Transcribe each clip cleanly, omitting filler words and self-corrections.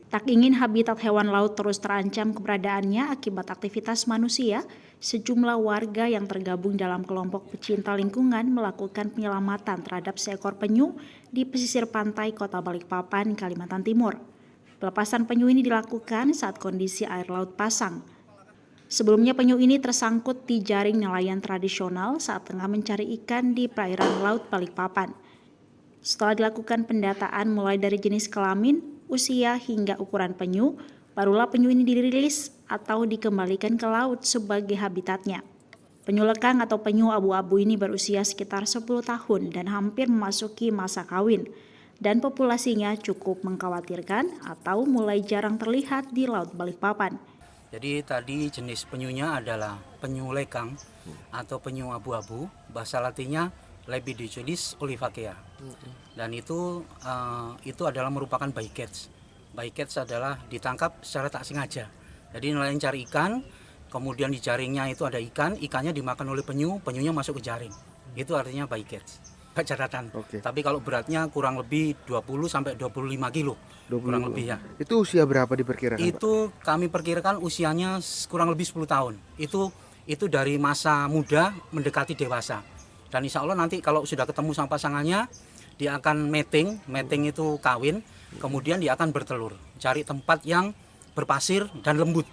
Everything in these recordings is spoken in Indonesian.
Tak ingin habitat hewan laut terus terancam keberadaannya akibat aktivitas manusia, sejumlah warga yang tergabung dalam kelompok pecinta lingkungan melakukan penyelamatan terhadap seekor penyu di pesisir pantai Kota Balikpapan, Kalimantan Timur. Pelepasan penyu ini dilakukan saat kondisi air laut pasang. Sebelumnya penyu ini tersangkut di jaring nelayan tradisional saat tengah mencari ikan di perairan Laut Balikpapan. Setelah dilakukan pendataan mulai dari jenis kelamin, usia hingga ukuran penyu, barulah penyu ini dirilis atau dikembalikan ke laut sebagai habitatnya. Penyu lekang atau penyu abu-abu ini berusia sekitar 10 tahun dan hampir memasuki masa kawin, dan populasinya cukup mengkhawatirkan atau mulai jarang terlihat di Laut Balikpapan. Jadi tadi jenis penyunya adalah penyu lekang atau penyu abu-abu, bahasa latinnya Lepidicolis olivacea. Dan itu adalah merupakan bycatch. Bycatch adalah ditangkap secara tak sengaja. Jadi nelayan cari ikan, kemudian di jaringnya itu ada ikan, ikannya dimakan oleh penyu, penyunya masuk ke jaring. Itu artinya bycatch. Catatan. Tapi kalau beratnya kurang lebih 20 sampai 25 kilo. 20. Kurang lebih ya. Itu usia berapa diperkirakan, Itu Pak? Kami perkirakan usianya kurang lebih 10 tahun. Itu dari masa muda mendekati dewasa. Dan insya Allah nanti kalau sudah ketemu sama pasangannya, dia akan mating itu kawin, kemudian dia akan bertelur. Cari tempat yang berpasir dan lembut.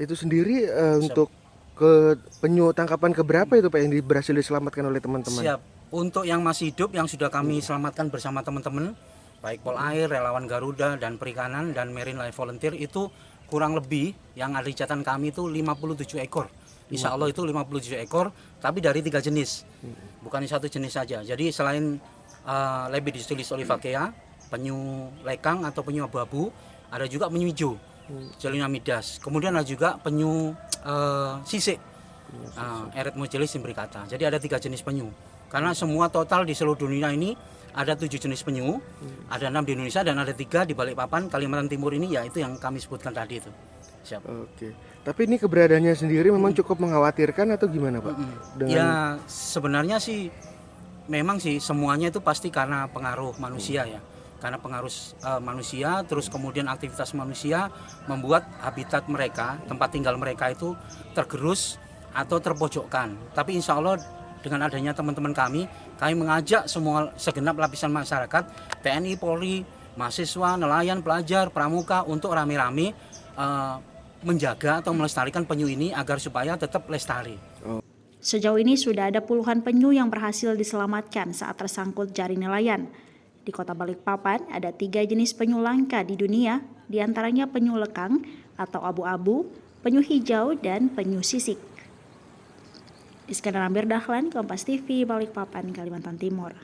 Itu sendiri untuk ke penyu tangkapan keberapa itu Pak yang berhasil diselamatkan oleh teman-teman? Siap. Untuk yang masih hidup yang sudah kami selamatkan bersama teman-teman, baik Polair, Relawan Garuda, dan Perikanan, dan Marine Life Volunteer, itu kurang lebih yang ada di catatan kami itu 57 ekor. Insya Allah itu 57 ekor, tapi dari 3 jenis, bukan satu jenis saja. Jadi selain Lepidicolis olivacea, penyu lekang atau penyu abu-abu, ada juga penyu hijau, Jelina midas. Kemudian ada juga penyu sisik, Eretmocheilus imbricata. Jadi ada 3 jenis penyu. Karena semua total di seluruh dunia ini ada 7 jenis penyu, ada 6 di Indonesia dan ada 3 di Balikpapan, Kalimantan Timur ini, yaitu yang kami sebutkan tadi itu. Siap. Oke. Tapi ini keberadaannya sendiri memang cukup mengkhawatirkan atau gimana Pak? Ya sebenarnya sih memang sih semuanya itu pasti karena pengaruh manusia ya. Karena pengaruh manusia, terus kemudian aktivitas manusia membuat habitat mereka, tempat tinggal mereka itu tergerus atau terpojokkan. Tapi insya Allah dengan adanya teman-teman kami mengajak semua segenap lapisan masyarakat, TNI, Polri, mahasiswa, nelayan, pelajar, pramuka untuk rame-rame menjaga atau melestarikan penyu ini agar supaya tetap lestari. Sejauh ini sudah ada puluhan penyu yang berhasil diselamatkan saat tersangkut jaring nelayan. Di Kota Balikpapan ada 3 jenis penyu langka di dunia, diantaranya penyu lekang atau abu-abu, penyu hijau, dan penyu sisik. Iskandar Amir Dahlan, Kompas TV, Balikpapan, Kalimantan Timur.